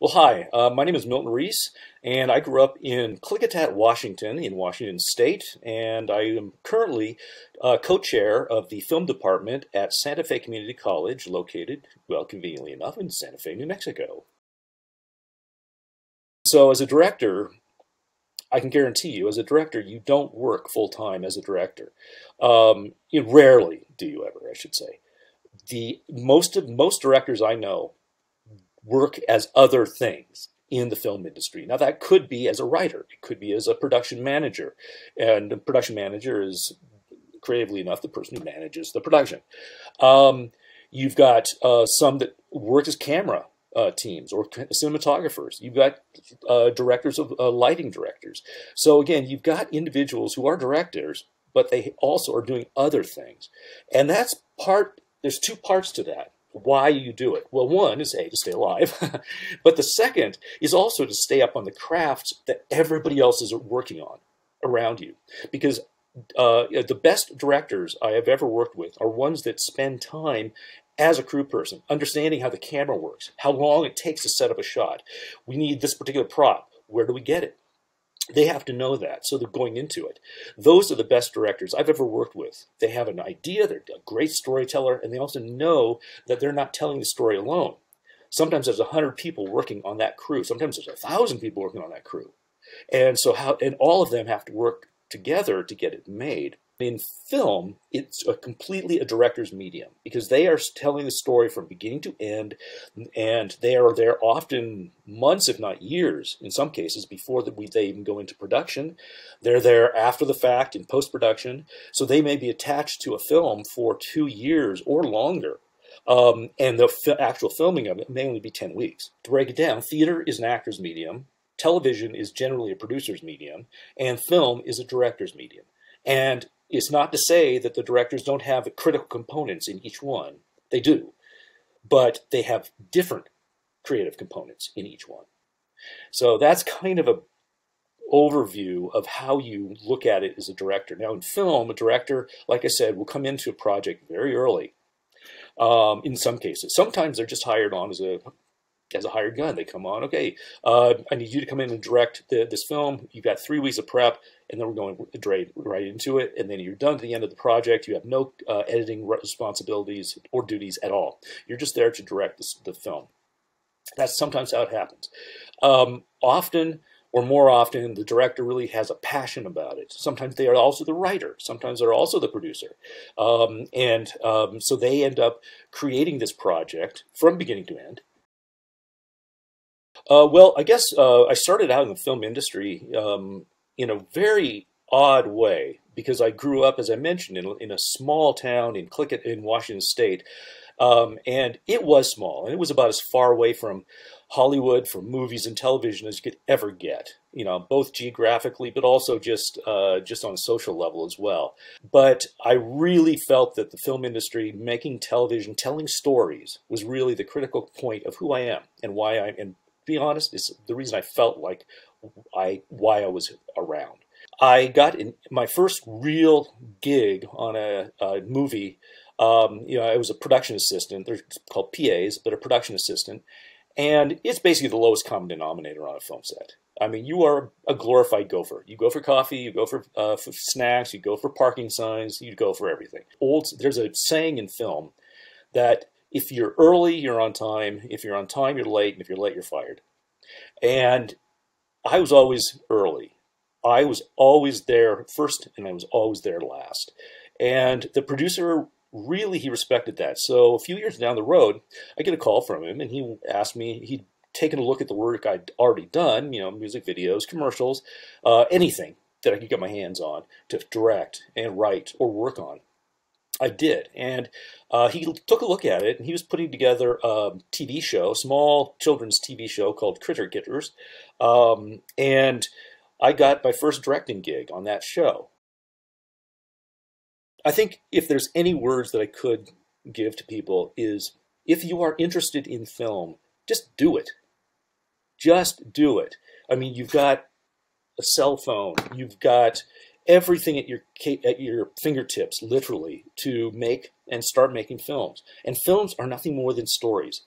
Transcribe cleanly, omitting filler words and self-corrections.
Well, hi, my name is Milton Reese, and I grew up in Klickitat, Washington, in Washington State, and I am currently co-chair of the film department at Santa Fe Community College, located, well, conveniently enough, in Santa Fe, New Mexico. So, as a director, I can guarantee you, as a director, you don't work full-time as a director. Rarely do you ever, I should say. Most directors I know work as other things in the film industry. Now, that could be as a writer, it could be as a production manager, and a production manager is, creatively enough, the person who manages the production. Um, you've got some that work as camera teams or cinematographers. You've got directors of lighting directors. So again, you've got individuals who are directors, but they also are doing other things. And that's part, there's two parts to that. Why you do it. Well, one is A, to stay alive, but the second is also to stay up on the crafts that everybody else is working on around you. Because the best directors I have ever worked with are ones that spend time as a crew person, understanding how the camera works, how long it takes to set up a shot. We need this particular prop. Where do we get it? They have to know that, so they're going into it. Those are the best directors I've ever worked with. They have an idea, they're a great storyteller, and they also know that they're not telling the story alone. Sometimes there's 100 people working on that crew. Sometimes there's 1,000 people working on that crew. And all of them have to work together to get it made. In film, it's completely a director's medium because they are telling the story from beginning to end, and they are there often months, if not years, in some cases, before they even go into production. They're there after the fact in post-production, so they may be attached to a film for 2 years or longer. And the actual filming of it may only be 10 weeks. To break it down, theater is an actor's medium, television is generally a producer's medium, and film is a director's medium. And it's not to say that the directors don't have critical components in each one. They do. But they have different creative components in each one. So that's kind of an overview of how you look at it as a director. Now, in film, a director, like I said, will come into a project very early. In some cases. Sometimes they're just hired on as a hired gun. They come on, okay, I need you to come in and direct this film. You've got 3 weeks of prep, and then we're going right into it, and then you're done at the end of the project. You have no editing responsibilities or duties at all. You're just there to direct the film. That's sometimes how it happens. Often, or more often, the director really has a passion about it. Sometimes they are also the writer. Sometimes they're also the producer. So they end up creating this project from beginning to end. Well, I guess I started out in the film industry in a very odd way because I grew up, as I mentioned, in a small town in Clickett in Washington State. And it was small, and it was about as far away from Hollywood, from movies and television as you could ever get, both geographically, but also just on a social level as well. But I really felt that the film industry, making television, telling stories, was really the critical point of who I am and why and to be honest, is the reason I felt like why I was around. I got in my first real gig on a movie. I was a production assistant. They're called PAs, but a production assistant. And it's basically the lowest common denominator on a film set. I mean, you are a glorified gopher. You go for coffee, you go for snacks, you go for parking signs, you go for everything. There's a saying in film that if you're early, you're on time. If you're on time, you're late. And if you're late, you're fired. And I was always early. I was always there first, and I was always there last. And the producer really, he respected that. So a few years down the road, I get a call from him, and he asked me, he'd taken a look at the work I'd already done, music videos, commercials, anything that I could get my hands on to direct and write or work on. I did, and he took a look at it, and he was putting together a TV show, small children's TV show called Critter Getters, and I got my first directing gig on that show. I think if there's any words that I could give to people is, if you are interested in film, just do it. Just do it. I mean, you've got a cell phone, you've got everything at your fingertips, literally, to make and start making films. And films are nothing more than stories.